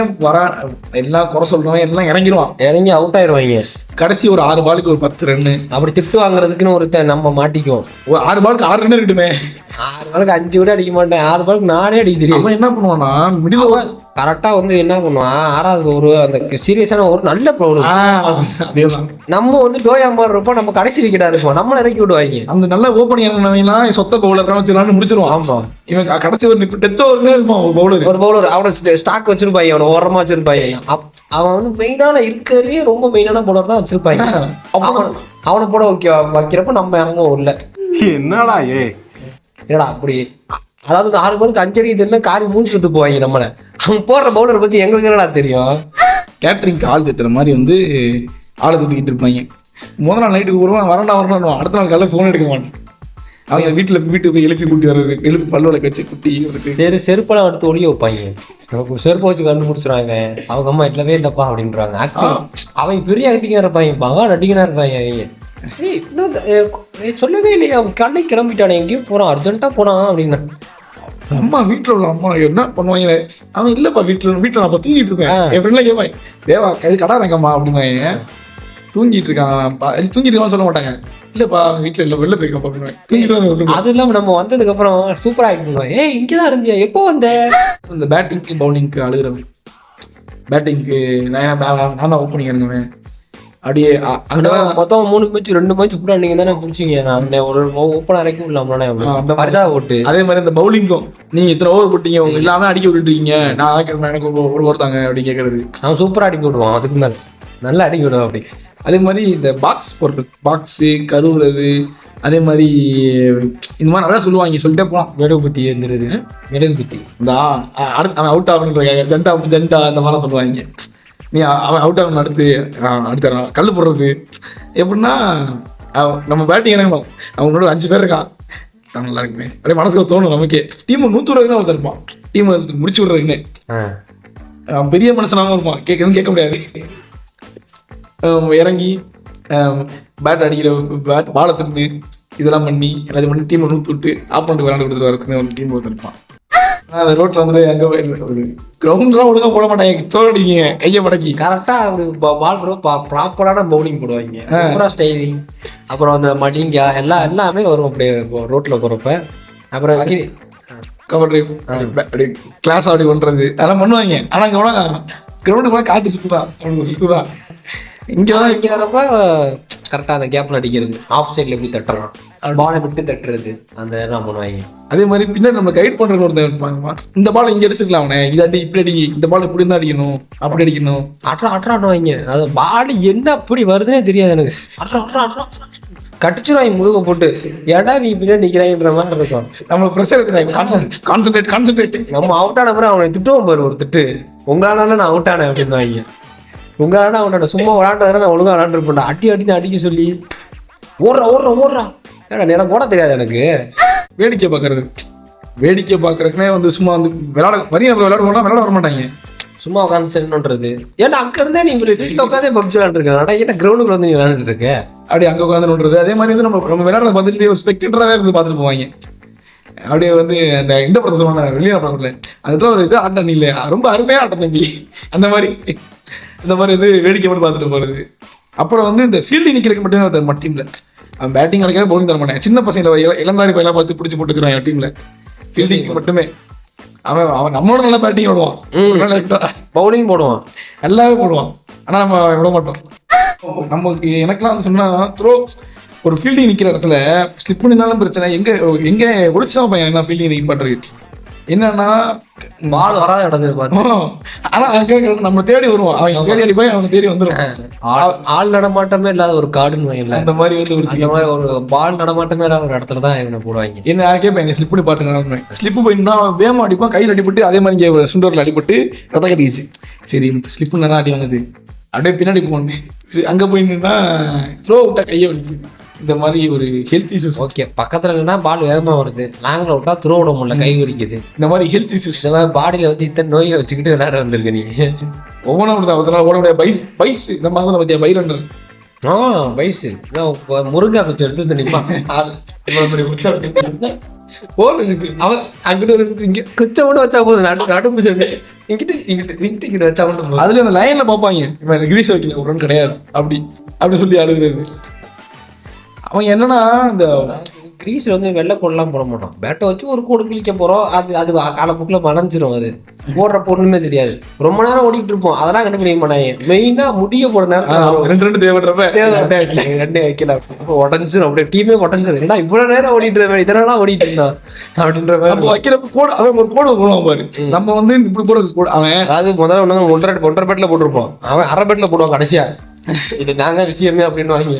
எல்லாம் குறை சொல்றவங்க எல்லாம் இறங்கி அவுட் ஆயிடுவாங்க. கடைசி ஒரு 6 பாலுக்கு ஒரு 10 ரன்னு அப்படி திட்டு வாங்குறதுக்குன்னு ஒருத்தன் நம்ம மாட்டிக்குவோம். 6 பாலுக்கு 6 ரன் இருக்கட்டுமே. 6 பாலுக்கு 5 கூட அடிக்க மாட்டேன், 6 பாலுக்கு 4 அடிக்க தெரியும். அவன் என்ன பண்ணுவான்னா மிடில் கரெக்டா வந்து என்ன பண்ணுவான், 6வது ஒரு அந்த சீரியஸான ஒரு நல்ல ப்ராப்ளம். நம்ம வந்து டோயா மாதிரி இருப்போம், நம்ம கடைசி விக்கெட்டா இருப்போம், நம்மள இறக்கி விடுவாங்க. அந்த நல்ல ஓப்பனிங் இறங்கினவங்கலாம் சொத்த பவுலர் வச்சுலான்னு முடிச்சிருவான். ஆமா இவன் கடைசி ஒரு டெத் ஓவர்னே இருப்பான். ஒரு பவுலர் அவனை ஸ்டாக் வச்சிருப்பாங்க, அவனை ஓரமா வச்சிருப்பாங்க. அவன் வந்து மெயினான இருக்கிறதுலயே ரொம்ப மெயினான பவுலர் தான் வச்சிருப்பாங்க. அவனை போட வைக்கிறப்ப நம்ம இறங்கவும் இல்லை. என்னடா என்னடா அப்படி. அதாவது 6 பாலுக்கு 5 அடி தெரியல காரி மூஞ்சிட்டு போவாங்க நம்மள. அவன் போடுற பவுலரை பத்தி எங்களுக்கு என்னடா தெரியும். கேட்டரிங் ஆள் திட்டுற மாதிரி வந்து ஆளை தூக்கிட்டு இருப்பாங்க. முதல் நாள் நைட்டுக்கு வருவான், வரணும். அடுத்த நாள் காலையில் ஃபோன் எடுக்க மாட்டேன். அவங்க வீட்டுக்கு போய் எழுப்பி கூட்டி வர்றது, எழுப்பி பல்லுவலை கட்சி குட்டி செருப்பெல்லாம் எடுத்து ஒளிய வைப்பாங்க. செருப்பை வச்சு கண்டுபிடிச்சிருவாங்க. அவங்க அம்மா இல்லவே இல்லப்பா அப்படின்றாங்க. அவங்க பெரிய ஆக்டிங்கா இருப்பாங்க, பகா நடிகனா இருப்பாங்க. அவங்க சொல்லவே இல்லையா அவன் கடை கிளம்பிட்டானே, எங்கேயும் போறான், அர்ஜென்ட்டா போறான் அப்படின்னு. அம்மா வீட்டுல உள்ள அம்மா என்ன பண்ணுவாங்க, அவன் இல்லப்பா வீட்டுல நான் தூங்கிட்டு இருக்கேன். என் ஃப்ரெண்ட்லாம் கேட்பாங்க, தேவா இது கடை இருக்கம்மா அப்படின்னா தூங்கிட்டு இருக்கான் சொல்ல மாட்டாங்க. இல்லப்பா வீட்டுல இல்ல வெளில போயிருக்கப்பா அப்படின்னு. அது இல்லாம நம்ம வந்ததுக்கு அப்புறம் சூப்பரா ஆக்ட் பண்ணுவாங்க. இங்கதான் இருந்தியா, எப்போ வந்த. இந்த பேட்டிங்க்கு பவுலிங்க்கு அழுகிறவன். பேட்டிங்க்கு நான் தான் ஓப்பனிங் இறங்குவேன், அப்படியே அங்கதான் மொத்தம் 3 மேட்ச் 2 மேட்ச் கூட நீங்க தானே பிடிச்சிங்க. நான் ஒரு ஓப்பன் அரைக்கும் இல்லாம பரிதா ஓட்டு. அதே மாதிரி இந்த பவுலிங்கும் நீங்க இத்தனை ஓவர் போட்டீங்க உங்க எல்லாமே அடிக்க விட்டுட்டீங்க, நான் எனக்கு ஒரு ஓவர் தாங்க அப்படி கேட்கறது. அவன் சூப்பரா அடிக்க விடுவான், அதுக்கு மேல நல்லா அடிக்க விடுவான் அப்படி. அதே மாதிரி இந்த பாக்ஸ் போடுறது, பாக்ஸு கருவுறது, அதே மாதிரி இந்த மாதிரி நல்லா சொல்லுவாங்க, சொல்லிட்டே போகலாம். மெழுகுபத்தி எழுந்துருது, மெழுகுபத்தி இந்த அடுத்து அவன் அவுட் ஆகணுன்ற ஜெண்டா அந்த மாதிரிலாம் சொல்லுவாங்க. நீ அவன் அவுட் ஆகணும் அடுத்து கல் போடுறது எப்படின்னா நம்ம பேட்டிங் இறங்கணும், அவங்களோட 5 பேர் இருக்கான், நல்லா இருக்குமே அப்படியே மனசுக்கு தோணும் நமக்கே. டீம் 120 ஒருத்தர் இருப்பான், டீம் முடிச்சு விடுறதுன்னு பெரிய மனுஷனாகவும் இருப்பான், கேட்க முடியாது. இறங்கி பேட் அடிக்கிற பாலை தின்னு இதெல்லாம் பண்ணி எல்லாத்தையும் பண்ணி டீமை நூற்றி விட்டு ஆப்போனண்ட் விளையாண்டு கொடுத்துட்டு வரதுன்னு ஒரு டீம் ஒருத்தர் இருப்பான். அந்த ரோட்டில் வந்து அங்கே கிரவுண்ட்லாம் ஒழுங்காக போட மாட்டாங்க, தோடிங்க கையை மடக்கி கரெக்டாக அப்படி பால் ப்ராப்பரான பவுலிங் போடுவாங்க, அப்புறம் ஸ்டைலிங், அப்புறம் அந்த மடிங்கா எல்லாமே வரும் அப்படியே ரோட்டில் போகிறப்ப. அப்புறம் கவர் டிரைவ் அப்படி கிளாஸ் ஆடி பண்ணுறது அதெல்லாம் பண்ணுவாங்க. ஆனால் அங்கே போனால் கிரவுண்டு போனால் காட்டு சுற்றுதான். இங்கே வரப்ப கரெக்டாக அந்த கேப்பில் அடிக்கிறது, ஆஃப் சைடில் எப்படி தட்டுறோம், பாலை விட்டு தட்டுறது, அந்த இதெல்லாம் பண்ணுவாங்க. அதே மாதிரி பின்னாடி நம்ம கைட் பண்ணுறது ஒருத்தர் இருப்பாங்க, இந்த பால் இங்கே அடிச்சிருக்கலாம் அவனை, இதை அடி இப்படி அடி, இந்த பால் இப்படி இருந்தால் அடிக்கணும் அப்படி அடிக்கணும், அட்ராடுவாங்க. அது பால் என்ன அப்படி வருதுன்னே தெரியாது எனக்கு, கட்டிச்சுருவாங்க முதுக போட்டு, ஏடா நீ பின்னாடி நிற்கிறாங்கன்ற மாதிரி இருக்கும். நம்ம ப்ரெஷர் கான்சன்ட்ரேட் நம்ம அவுட் ஆன பிறகு அவனை திட்டுவோம் பாரு ஒரு திட்டு, உங்களால நான் அவுட் ஆனேன் அப்படின்னு வாங்க. உங்களால அவனோட சும்மா விளாண்டதுனா நான் ஒழுங்காக விளாண்டுருப்பேன், அடின்னு அடிக்க சொல்லி ஓடுறா ஏடா எனக்கு ஓட தெரியாது எனக்கு. வேடிக்கை பார்க்கறதுக்குனே வந்து சும்மா வந்து விளையாடுவோம்னா விளையாட வர மாட்டாங்க, சும்மா உட்காந்து செல்லுன்றது. ஏன்னா அங்க இருந்தே நீ வீட்டில் உட்காந்தே பப்ஜி விளாண்டுருக்கேன், ஏன்னா கிரவுண்டுக்குள்ள வந்து நீ விளையாண்டுட்டு இருக்க அப்படி அங்கே உட்காந்துன்றது. அதே மாதிரி வந்து நம்ம விளையாடுறத பார்த்துட்டு ஒரு ஸ்பெக்டேட்டராகவே இருந்து பார்த்துட்டு போவாங்க. அப்படியே வந்து அந்த இந்த படத்தை சொல்லுவாங்க வெளியே படத்துல, அதுதான் ஒரு இது ஆட்டம் இல்லை, ரொம்ப அருமையாக ஆட்டம் தம்பி, அந்த மாதிரி வந்து வேடிக்கை மட்டும் பார்த்துட்டு போகிறது. அப்புறம் வந்து இந்த ஃபீல்டிங் நிற்கிறதுக்கு மட்டுமே நம்ம டீமில் அவன் பேட்டிங் அடிக்காத பவுலிங் தர மாட்டேன், சின்ன பசங்களை இளந்தாரி பையெல்லாம் பார்த்து பிடிச்சி போட்டுக்கிறான் என் டீமில் ஃபீல்டிங் மட்டுமே. அவன் நம்மளோட நல்லா பேட்டிங் விடுவான், பவுலிங் போடுவான், நல்லாவே போடுவான், ஆனால் நம்ம விட மாட்டோம். நமக்கு எனக்குலாம் வந்து சொன்னா த்ரோ ஒரு ஃபீல்டிங் நிற்கிற இடத்துல ஸ்லிப் பண்ணினாலும் பிரச்சனை, எங்கே ஒடிச்சா பையன் என்ன ஃபீல்டிங் நிற்க பண்ணுறது என்னன்னா பால் வராத இடத்துல ஆனால் அங்கே நம்ம தேடி வருவோம், அவங்க தேடி அடி போய் அவங்க தேடி வந்துடும். ஆள் நடமாட்டமே இல்லாத ஒரு காடுன்னு அந்த மாதிரி வந்து ஒரு பால் நடமாட்டமே இல்லாத ஒரு இடத்துல தான் இவனை போடுவாங்க. என்ன கேட்பேன் ஸ்லிப் பண்ணி பாட்டு நடந்துவேன், ஸ்லிப்பு போயிட்டுனா வேமா அடிப்பான், கையில் அடிப்பட்டு அதே மாதிரி இங்கே சுண்டோரில் அடிப்பட்டு ரத்த கட்டிச்சு. சரி ஸ்லிப்பு நல்லா அடி வாங்குது, அப்படியே பின்னாடி போகணும், அங்கே போயிட்டுன்னா த்ரோ விட்டா கையை வலிக்குது, இந்த மாதிரி ஒரு ஹெல்த் இஷ்யூஸ். ஓகே பக்கத்துல இல்லைன்னா பால் வேகமா வருது, நாங்கள விட்டா த்ரோ விட முடியல, கை வலிக்குது, இந்த மாதிரி ஹெல்த் இஷ்யூஸ். இந்த மாதிரி பாடியில வந்து இத்தனை நோயை வச்சுக்கிட்டு விளையாட வந்திருக்கு நீ. ஒவ்வொன்றும் ஓட முடியாது பைஸ் இந்த மாதிரி பத்தியா பைரண்டர் வயசு முருங்கா கொஞ்சம் எடுத்து நிற்பான் போறதுக்கு, அவன் அங்கிட்டு இங்க குச்சை மட்டும் வச்சா போதும், நடுப்பு சொல்லி இங்கிட்டு வச்சா மட்டும். அதுல அந்த லைன்ல பார்ப்பாங்க கிரீஸ் வைக்கல ஒரு கிடையாது அப்படி சொல்லி அழுகுறது. அவன் என்னன்னா இந்த கிரீஸ்ல வந்து வெள்ளை கோடெல்லாம் போட மாட்டோம், பேட்டை வச்சு ஒரு கோடு கிழிக்க போறோம், அது காலப்போக்கில் மறைஞ்சிரும், அது போடுற பொருளுமே தெரியாது, ரொம்ப நேரம் ஓடிக்கிட்டு இருப்போம், அதெல்லாம் கண்டுபிடிக்க மாட்டாங்க. மெயினா முடிய போட நேரம் ரெண்டு தேவைப்படுறப்ப ரெண்டே வைக்கல உடஞ்சிரும், அப்படியே டீமே உடஞ்சிரும். ஏன்னா இவ்வளவு நேரம் ஓடிட்டு இருந்தேன், இதெல்லாம் ஓடிட்டு இருந்தான் அப்படின்ற மாதிரி வைக்கிறப்ப கோடு அவன் ஒரு கோடு போடுவான் பாரு, நம்ம வந்து இப்படி போட அவன் அதாவது முதல்ல ஒன்றரை பேட்டில் போட்டிருப்போம், அவன் அரை பேட்டில் போடுவான் கடைசியா, இது நாங்க விஷயமே அப்படின்னு வாங்கி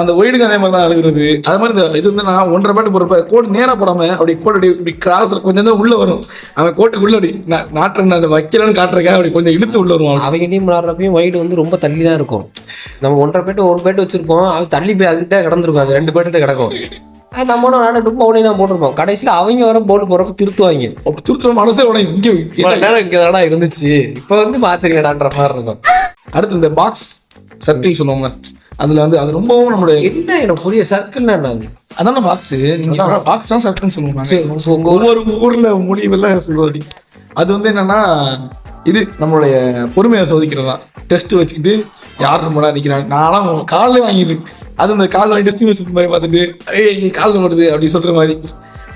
அந்த ஒயிடுக்கு அதே மாதிரி தான் அழுகிறது. அது மாதிரி இந்த இது வந்து நான் 1.5 பேட்டு போடுறப்ப கோடு நேராக போடாம அப்படி கோடு இப்படி கிராஸ்ல கொஞ்சம் தான் உள்ள வரும், அவன் கோட்டுக்குள்ள அப்படி நாட்டு வைக்கலன்னு காட்டுறக்காக அப்படி கொஞ்சம் இழுத்து உள்ள வருவான். அவங்க டீம் விளாட்றப்பையும் ஒயிடு வந்து ரொம்ப தள்ளி தான் இருக்கும், நம்ம 1.5 பேட்டு ஒரு பேட்டு வச்சிருப்போம், அது தள்ளி போய் அதுக்கிட்ட கிடந்திருக்கும், அது 2 பேட்டு கிடக்கும், நம்மளும் நானும் பவுலிங் தான் போட்டிருப்போம், கடைசியில் அவங்க வர போட்டு போறப்ப திருத்துவாங்க, திருத்துற மனசே உடனே இங்கே தானே இருந்துச்சு, இப்போ வந்து பார்த்துருக்கேடான்ற மாதிரி இருக்கும். அடுத்து இந்த பாக்ஸ் சர்க்கிள் சொல்லுவாங்க, அதுல வந்து அது ரொம்பவும் நம்மளுடைய என்ன எனக்கு புரிய சர்க்கிள்னா என்னது, அதான பாக்ஸ், நீங்க பாக்ஸ் தான் சர்க்கிள்னு சொல்லுவாங்க, ஒவ்வொரு ஊர்ல முடிவெல்லாம் சொல்லுவாடி. அது வந்து என்னன்னா இது நம்மளுடைய பொறுமையை சோதிக்கிறது தான், டெஸ்ட் வச்சுக்கிட்டு யார் ரொம்ப நேரம் நிற்கிறாங்க, நான்லாம் காலில் வாங்கிட்டு அது இந்த காலில் வாங்கி டெஸ்டிங் வச்சு மாதிரி பார்த்துட்டு ஏய் காலில் வருது அப்படி சொல்ற மாதிரி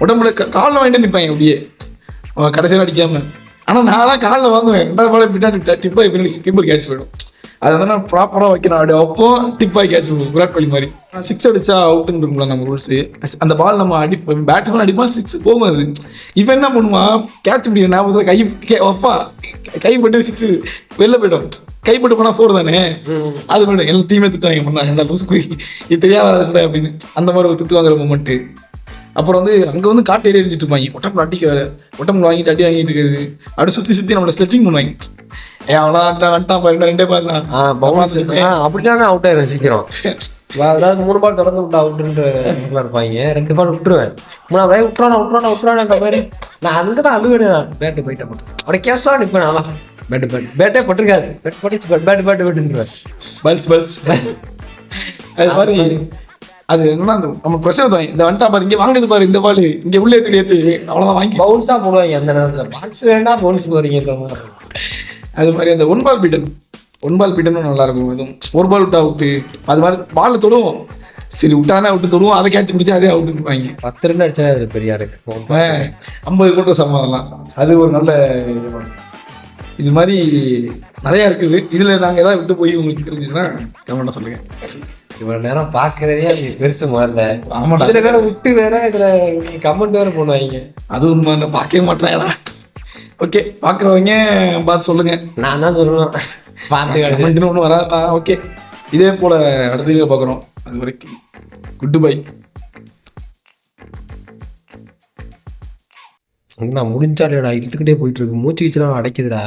உடம்புல காலில் வாங்கிட்டு நிற்பாங்க அப்படியே கடைசியில் அடிக்காம. ஆனால் நான்லாம் காலில் வாங்குவேன், 2வது பால் பின்னாடி டிப்பாக பின்னாடி கீப்பர் கேட்ச் போயிடும், அதை வந்து நான் ப்ராப்பராக வைக்கணும். அப்படி அப்போ டிப்பாக கேட்ச் விராட் கோலி மாதிரி 6 அடிச்சா அவுட்டுன்னு இருக்கும்ல நம்ம ரூல்ஸு. அந்த பால் நம்ம பேட்ஸ்மேன் அடிப்பான் 6 போகுது. இவன் என்ன பண்ணுவான், கேட்ச் பிடிக்கிற ஞாபகத்தில் வைப்பான், கைப்பட்டு 6 வெளில போயிடும். கைப்பட்டு போனால் 4 தானே. அது கூட எல்லா டீமே திட்டுவாங்க, பண்ணாங்க லூஸ் இது தெரியாத கூட அப்படின்னு. அந்த மாதிரி ஒரு திட்டு வாங்குற மூமெண்ட்டு. அப்புறம் வந்து அங்கே வந்து காட்டு ஏறி எரிஞ்சிட்டு இருப்பாங்க, ஒட்டம்பு அடிக்க வேறு, ஒட்டம்பு வாங்கிட்டு அடி வாங்கிட்டு இருக்குது. அப்படி சுற்றி நம்மளை ஸ்ட்ரெச்சிங் பண்ணுவாங்க. அவனா வந்துட்டான் பாரு, 2 பாருண்ணா அப்படின்னா அவுட் ஆயிரும் சீக்கிரம். அதாவது 3 பால் தொடர்ந்து விட்டா அவுட்டுன்ற இருப்பாங்க. 2 பால் விட்டுருவேன், 3 பால் விட்டுறானா மாதிரி. நான் அங்கே தான் அழுவேன், பேட்டு போயிட்டேன் மட்டும் அப்படியே கேஸ்லாம் நிற்பேன். நல்லா பேட்டே பட்டிருக்காது, பேட்டுருவேன் பல்ஸ் அது மாதிரி. அது என்னன்னா நம்ம பிரச்சனை தான், இந்த வந்துட்டா பாரு, இங்கே வாங்குது பாரு, இந்த பால் இங்கே உள்ளே ஏற்றி அவ்வளோதான் வாங்கி பவுன்ஸாக போடுவாங்க அந்த நேரத்தில். பாக்ஸ் வேண்டாம் பவுன்ஸ் போகிறீங்க. அது மாதிரி அந்த 1 பால் பீட்டனும் நல்லா இருக்கும். எதுவும் 1 பால் விட்டா அவுட்டு, அது மாதிரி பால் தொடுவோம், சரி விட்டானே அவுட்டு தொடுவோம், அதை கேட்ச் பிடிச்சி அதே அவுட்டுருப்பாங்க. 10 ரன் அடிச்சா அது பெரிய இருக்கு, 50 கோட்டை சமாதம்லாம். அது ஒரு நல்ல இது மாதிரி நிறையா இருக்குது. இதில் நாங்கள் எதாவது விட்டு போய் உங்களுக்கு தெரிஞ்சுன்னா கமெண்ட்டாக சொல்லுங்கள். இவ்வளோ நேரம் பார்க்குறதே எனக்கு பெருசு முதல்ல. ஆமாடா, இதில் வேற விட்டு வேற இதில் கமெண்ட் வேறு போடுவாங்க. அது உண்மை, பார்க்கவே மாட்டேன். ஓகே, பார்க்குறவங்க பார்த்து சொல்லுங்கள். நான் தான் சொல்லுவேன், பார்த்து கமெண்ட்னு ஒன்றும் வராதா. ஓகே, இதே போல் அடுத்த வீடியோ பார்க்குறோம். அது வரைக்கும் குட் பை. நான் முடிஞ்சாலேடா இழுத்துக்கிட்டே போயிட்டு இருக்கு, மூச்சு கீச்சுலாம் அடைக்குதுடா.